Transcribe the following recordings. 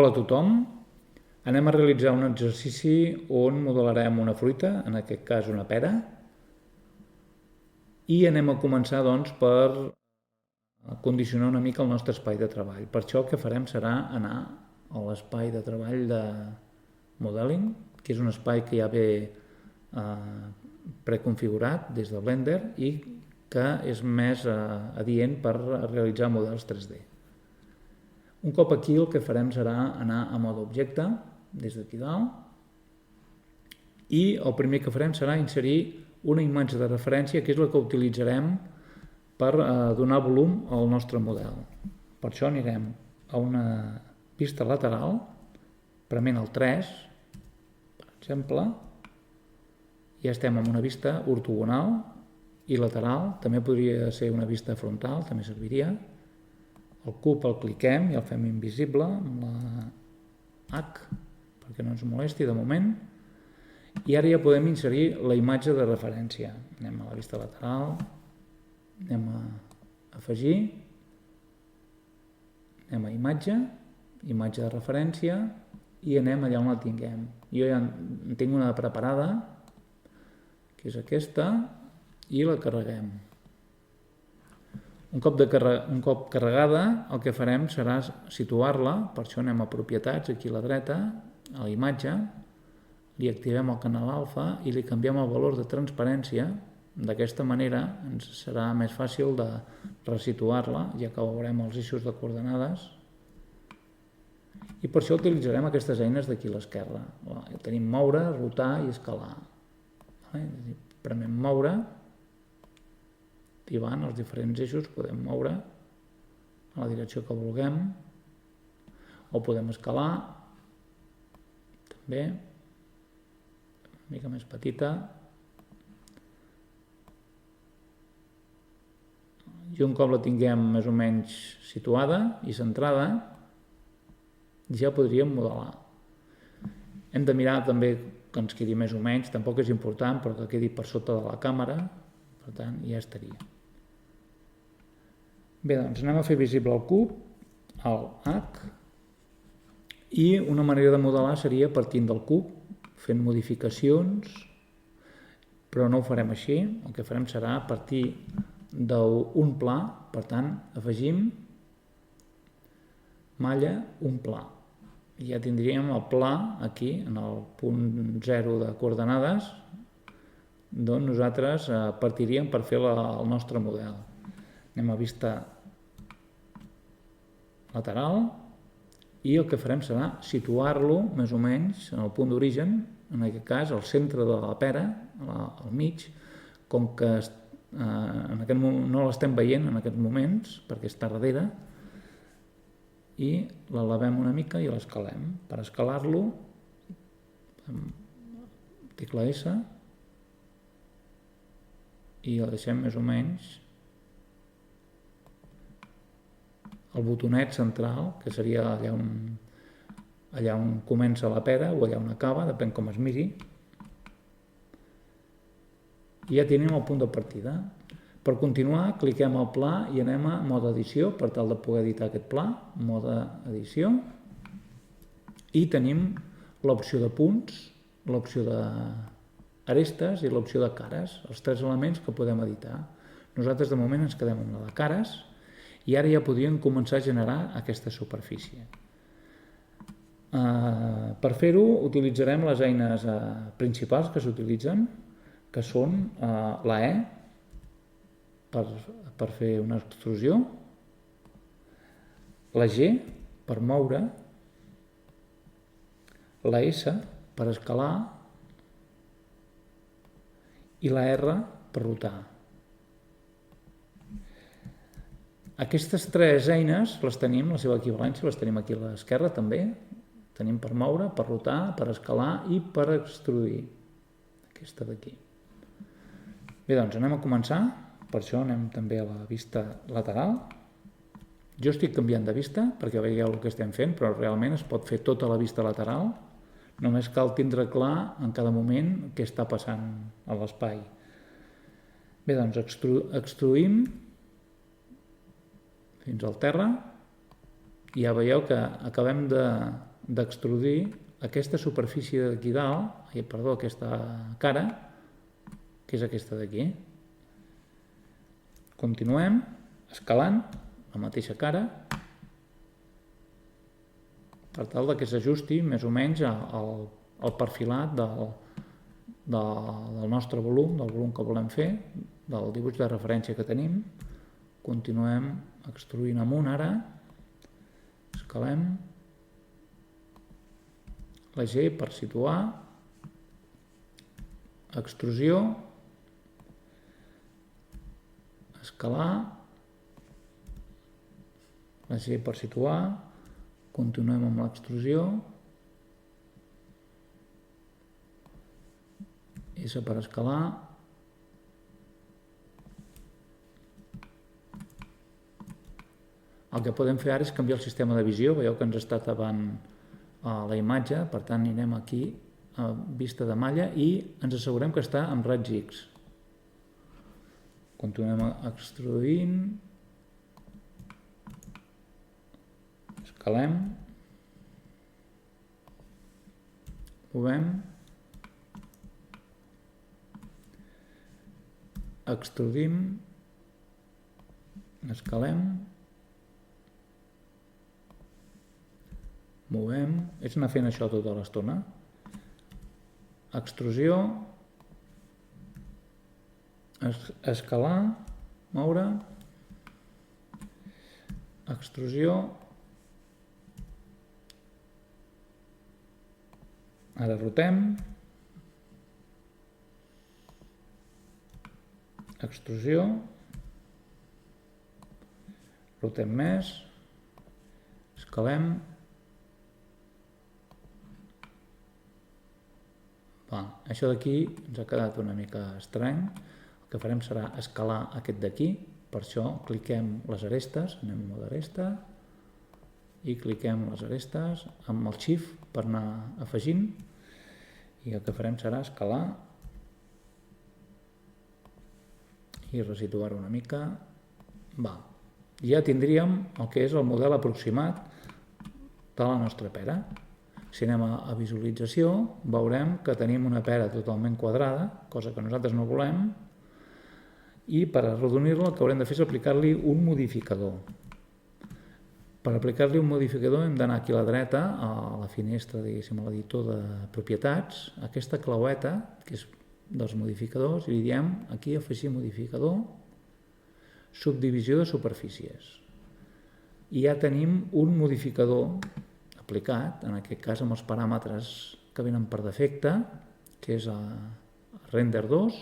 Hola a tothom, anem a realitzar un exercici on modelarem una fruita, en aquest cas una pera, i anem a començar doncs per condicionar una mica el nostre espai de treball. Per això el que farem serà anar a l'espai de treball de modeling, que és un espai que ja ve preconfigurat des de Blender i que és més adient per realitzar models 3D. Un cop aquí el que farem serà anar a mode objecte, des d'aquí dalt, i el primer que farem serà inserir una imatge de referència, que és la que utilitzarem per donar volum al nostre model. Per això anirem a una vista lateral, prement el 3, per exemple, ja estem en una vista ortogonal i lateral, també podria ser una vista frontal, també serviria. El cub el cliquem i el fem invisible amb la H perquè no ens molesti de moment, i ara ja podem inserir la imatge de referència. Anem a la vista lateral, anem a afegir, anem a imatge de referència i anem allà on la tinguem. Jo ja en tinc una preparada, que és aquesta, i la carreguem. Un cop carregada, el que farem serà situar-la, per això anem a propietats, aquí a la dreta, a la imatge, li activem el canal alfa i li canviem el valor de transparència. D'aquesta manera ens serà més fàcil de resituar-la, ja que veurem els eixos de coordenades. I per això utilitzarem aquestes eines d'aquí a l'esquerra. Tenim moure, rotar i escalar. Premem moure, activant els diferents eixos, podem moure a la direcció que vulguem, o podem escalar, també, una mica més petita, i un cop la tinguem més o menys situada i centrada, ja podríem modelar. Hem de mirar també que ens quedi més o menys, tampoc és important, però que quedi per sota de la càmera, per tant ja estaria. Bé, doncs anem a fer visible el cub, el H, i una manera de modelar seria partint del cub, fent modificacions, però no ho farem així, el que farem serà partir d'un pla, per tant afegim malla, un pla. Ja tindríem el pla aquí, en el punt 0 de coordenades, d'on nosaltres partiríem per fer el nostre model. Anem a vista lateral i el que farem serà situar-lo més o menys en el punt d'origen, en aquest cas al centre de la pera, al mig, com que no l'estem veient en aquests moments perquè està darrere, i l'elevem una mica i l'escalem. Per escalar-lo, article S, i el deixem més o menys el botonet central, que seria allà on comença la pera o allà on acaba, depèn com es miri. I ja tenim el punt de partida. Per continuar, cliquem al pla i anem a mode edició per tal de poder editar aquest pla, mode edició, i tenim l'opció de punts, l'opció d'arestes i l'opció de cares, els tres elements que podem editar. Nosaltres de moment ens quedem amb la de cares i ara ja podríem començar a generar aquesta superfície. Per fer-ho utilitzarem les eines principals que s'utilitzen, que són la E, per fer una extrusió, la G per moure, la S per escalar i la R per rotar. Aquestes tres eines les tenim, la seva equivalència, les tenim aquí a l'esquerra també. Tenim per moure, per rotar, per escalar i per extruir. Aquesta d'aquí. Bé, doncs anem a començar. Per això anem també a la vista lateral. Jo estic canviant de vista perquè veieu el que estem fent, però realment es pot fer tota la vista lateral. Només cal tindre clar en cada moment què està passant a l'espai. Bé, doncs extruïm fins al terra i ja veieu que acabem de d'extrudir aquesta superfície d'aquí dalt, aquesta cara, que és aquesta d'aquí. Continuem escalant la mateixa cara per tal que s'ajusti més o menys al perfilat del nostre volum, del volum que volem fer, del dibuix de referència que tenim. Continuem extruint amunt ara, escalem la G per situar, extrusió, escalar, la G per situar, continuem amb l'extrusió, S per escalar, el que podem fer ara és canviar el sistema de visió, veieu que ens està tapant la imatge, per tant anirem aquí a vista de malla i ens assegurem que està amb raig X. Continuem extruint, escalem, movem, extrudim, escalem, movem, és anar fent això tota l'estona. Extrusió, escalar, moure, extrusió, ara rotem, extrusió, rotem més, escalem, això d'aquí ens ha quedat una mica estrany. El que farem serà escalar aquest d'aquí, per això cliquem les arestes, anem a mode aresta i cliquem les arestes amb el Shift per anar afegint i el que farem serà escalar i resituar-ho una mica. Ja tindríem el que és el model aproximat de la nostra pera. Si anem a visualització, veurem que tenim una pera totalment quadrada, cosa que nosaltres no volem, i per arrodonir-la el que haurem de fer és aplicar-li un modificador. Per aplicar-li un modificador hem d'anar aquí a la dreta, a la finestra, diguéssim, a l'editor de propietats, aquesta claueta, que és dels modificadors, i li diem aquí afegir modificador, subdivisió de superfícies. I ja tenim un modificador aplicat, en aquest cas amb els paràmetres que venen per defecte, que és render 2,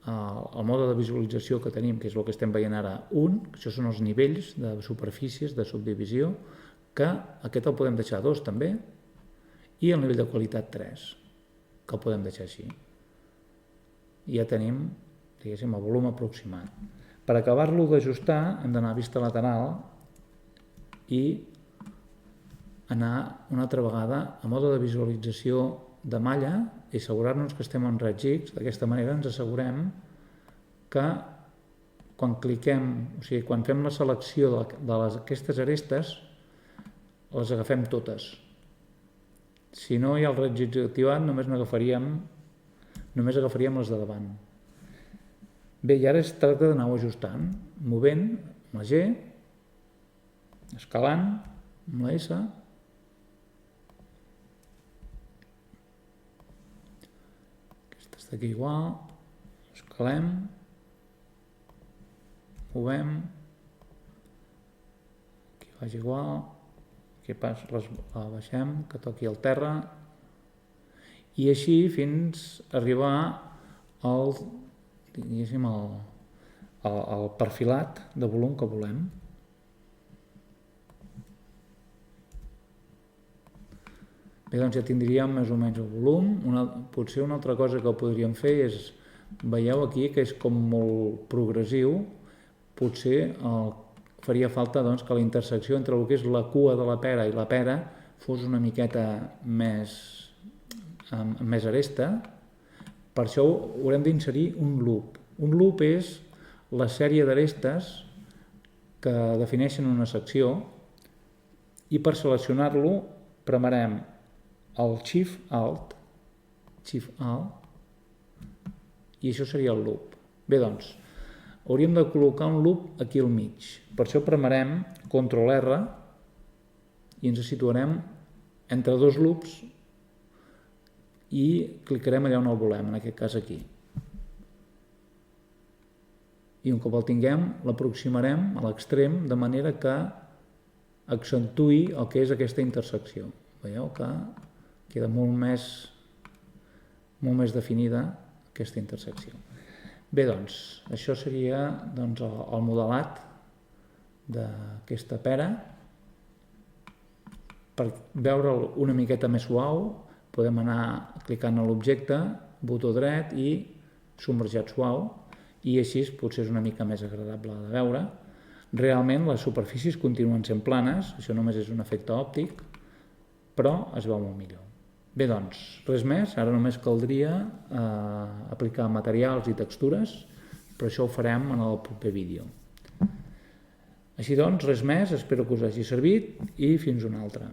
el mode de visualització que tenim, que és el que estem veient ara, 1, que això són els nivells de superfícies de subdivisió, que aquest el podem deixar 2 també, i el nivell de qualitat 3, que el podem deixar així. I ja tenim, diguéssim, el volum aproximat. Per acabar-lo d'ajustar hem d'anar a vista lateral i anar una altra vegada a mode de visualització de malla i assegurar-nos que estem en raig X. D'aquesta manera ens assegurem que quan cliquem, o sigui, quan fem la selecció d'aquestes arestes, les agafem totes. Si no hi ha el raig X activat, només agafaríem les de davant. Bé, i ara es tracta d'anar-ho ajustant, movent amb la G, escalant amb la S, aquí igual, escalem, movem, aquí faig igual, aquí la baixem, que toqui el terra, i així fins a arribar al perfilat de volum que volem. Bé, doncs ja tindríem més o menys el volum. Potser una altra cosa que podríem fer és, veieu aquí que és com molt progressiu, potser faria falta que la intersecció entre el que és la cua de la pera i la pera fos una miqueta més aresta. Per això haurem d'inserir un loop. Un loop és la sèrie d'arestes que defineixen una secció i per seleccionar-lo premarem el Shift Alt, i això seria el loop. Bé, doncs, hauríem de col·locar un loop aquí al mig. Per això premarem Ctrl R i ens situarem entre dos loops i clicarem allà on el volem, en aquest cas aquí. I un cop el tinguem, l'aproximarem a l'extrem de manera que accentuï el que és aquesta intersecció. Veieu que queda molt més definida aquesta intersecció. Bé, doncs, això seria el modelat d'aquesta pera. Per veure'l una miqueta més suau, podem anar clicant a l'objecte, botó dret i submergit suau, i així potser és una mica més agradable de veure. Realment les superfícies continuen sent planes, això només és un efecte òptic, però es veu molt millor. Bé, doncs, res més, ara només caldria aplicar materials i textures, però això ho farem en el proper vídeo. Així doncs, res més, espero que us hagi servit i fins una altra.